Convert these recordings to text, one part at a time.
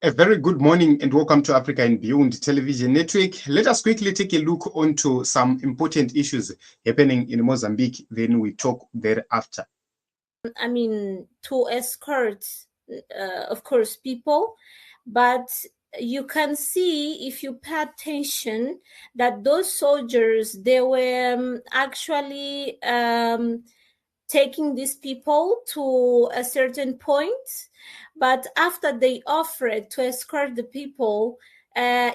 A very good morning and welcome to Africa and Beyond Television Network. Let us quickly take a look onto some important issues happening in Mozambique, then we talk thereafter. I mean, to escort, of course, people, but you can see if you pay attention that those soldiers, they were actually taking these people to a certain point, but after they offered to escort the people,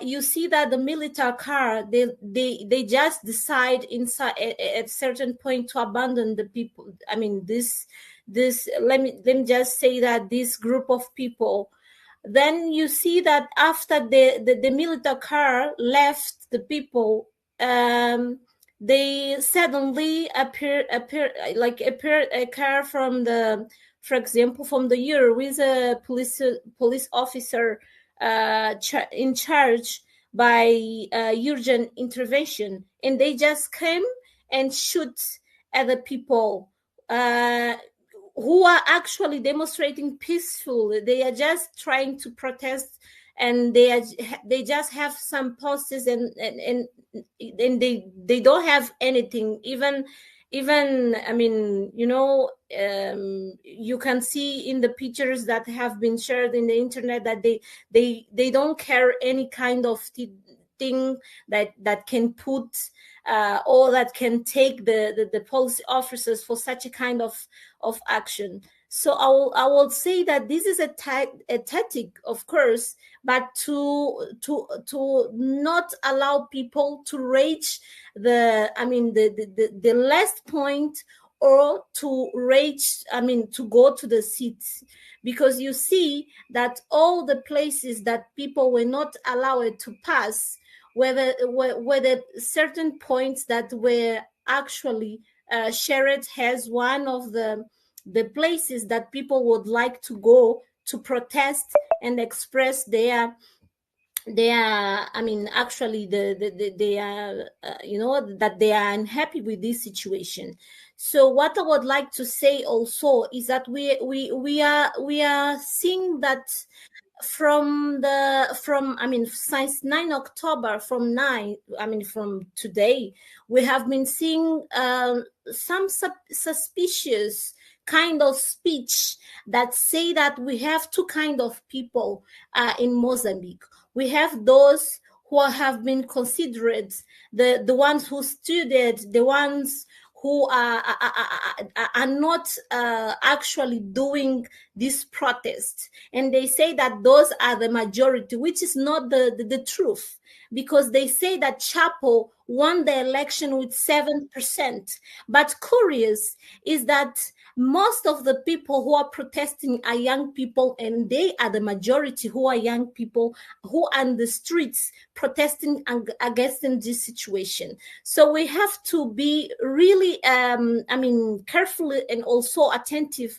you see that the military car, they just decide inside at a certain point to abandon the people. I mean, this let me just say that this group of people. Then you see that after the military car left the people, they suddenly appear a car from the, for example, from the year with a police officer in charge by urgent intervention, and they just came and shoot at the people who are actually demonstrating peacefully. They are just trying to protest, and they just have some posters and they don't have anything. Even I mean, you can see in the pictures that have been shared in the internet that they don't care any kind of thing that can put or that can take the policy officers for such a kind of action. So I will say that this is a tactic, of course, but to not allow people to reach the last point, or to reach, to go to the seats, because you see that all the places that people were not allowed to pass were the certain points that were actually shared as one of the places that people would like to go to protest and express their actually they are that they are unhappy with this situation. So what I would like to say also is that we are seeing that since 9 October, from today, we have been seeing some suspicious kind of speech that say that we have two kind of people in Mozambique. We have those who have been considered the ones who studied, the ones who are not actually doing this protest. And they say that those are the majority, which is not the truth, because they say that Chapo won the election with 7%. But curious is that most of the people who are protesting are young people, and they are the majority who are young people who are in the streets protesting against this situation. So we have to be really, careful and also attentive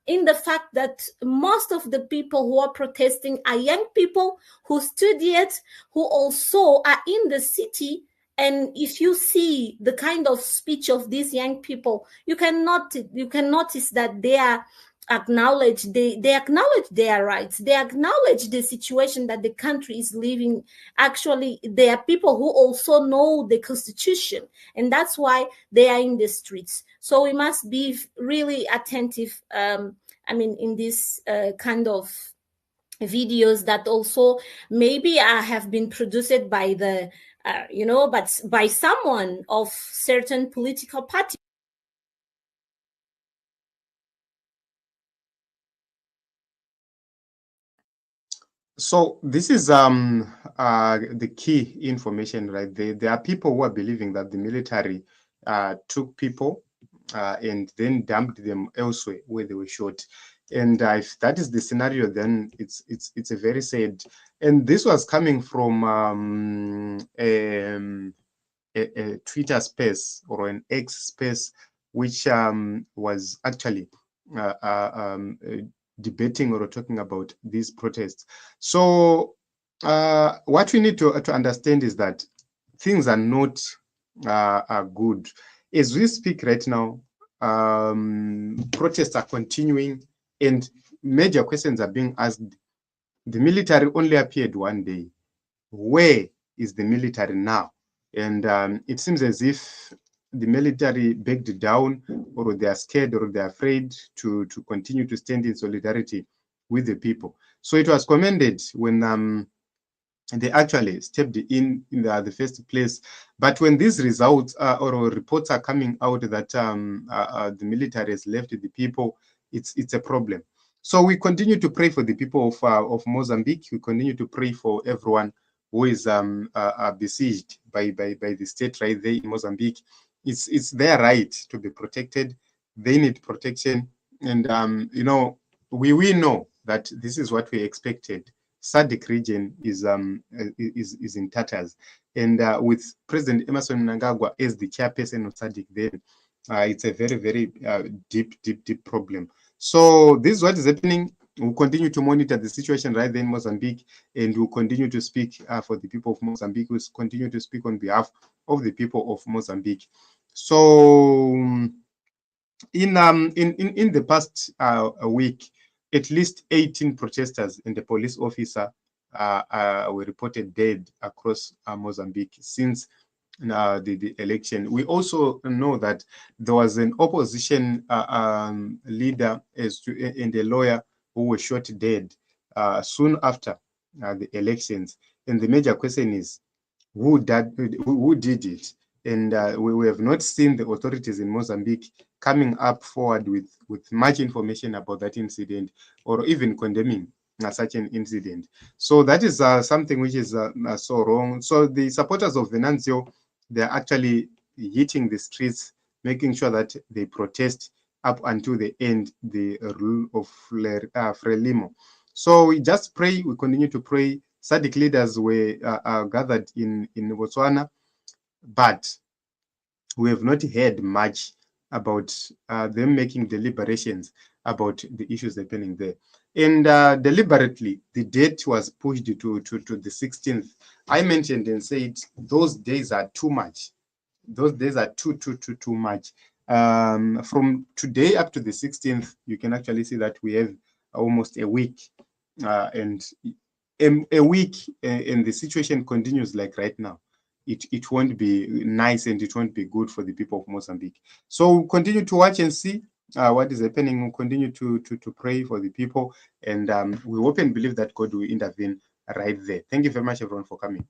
in the fact that most of the people who are protesting are young people who studied, who also are in the city. And if you see the kind of speech of these young people, you can notice that they are acknowledge they acknowledge their rights. They acknowledge the situation that the country is living. Actually, there are people who also know the constitution, and that's why they are in the streets. So we must be really attentive in this kind of videos that also maybe have been produced by the but by someone of certain political party. So this is the key information right there. There are people who are believing that the military took people and then dumped them elsewhere where they were shot. And if that is the scenario, then it's a very sad. And this was coming from a Twitter space or an X space, which was actually debating or talking about these protests. So what we need to understand is that things are not are good. As we speak right now, protests are continuing and major questions are being asked The military only appeared one day. Where is the military now? And it seems as if the military backed down, or they are scared, or they're afraid to continue to stand in solidarity with the people. So it was commended when they actually stepped in the first place. But when these results or reports are coming out that the military has left the people, it's a problem. So we continue to pray for the people of Mozambique. We continue to pray for everyone who is besieged by the state right there in Mozambique. It's their right to be protected. They need protection, and we know that this is what we expected. SADC region is in tatters, and with President Emerson Mnangagwa as the chairperson of SADC, then it's a very, very deep problem. So this is what is happening. We'll continue to monitor the situation right there in Mozambique, and we'll continue to speak for the people of Mozambique. We'll continue to speak on behalf of the people of Mozambique. So in the past week, at least 18 protesters and a police officer were reported dead across Mozambique since the election. We also know that there was an opposition leader and a lawyer who were shot dead soon after the elections. And the major question is, who did it? And we have not seen the authorities in Mozambique coming up forward with much information about that incident, or even condemning such an incident. So that is something which is so wrong. So the supporters of Venancio, they're actually hitting the streets, making sure that they protest up until the end the rule of FRELIMO. So we just pray, we continue to pray. SADC leaders were gathered in Botswana, but we have not heard much about them making deliberations about the issues happening there. And deliberately, the date was pushed to the 16th. I mentioned and said those days are too much. Those days are too much. From today up to the 16th, you can actually see that we have almost a week. And a week, and the situation continues like right now. It won't be nice, and it won't be good for the people of Mozambique. So we'll continue to watch and see what is happening. We'll continue to pray for the people, and we hope and believe that God will intervene right there. Thank you very much, everyone, for coming.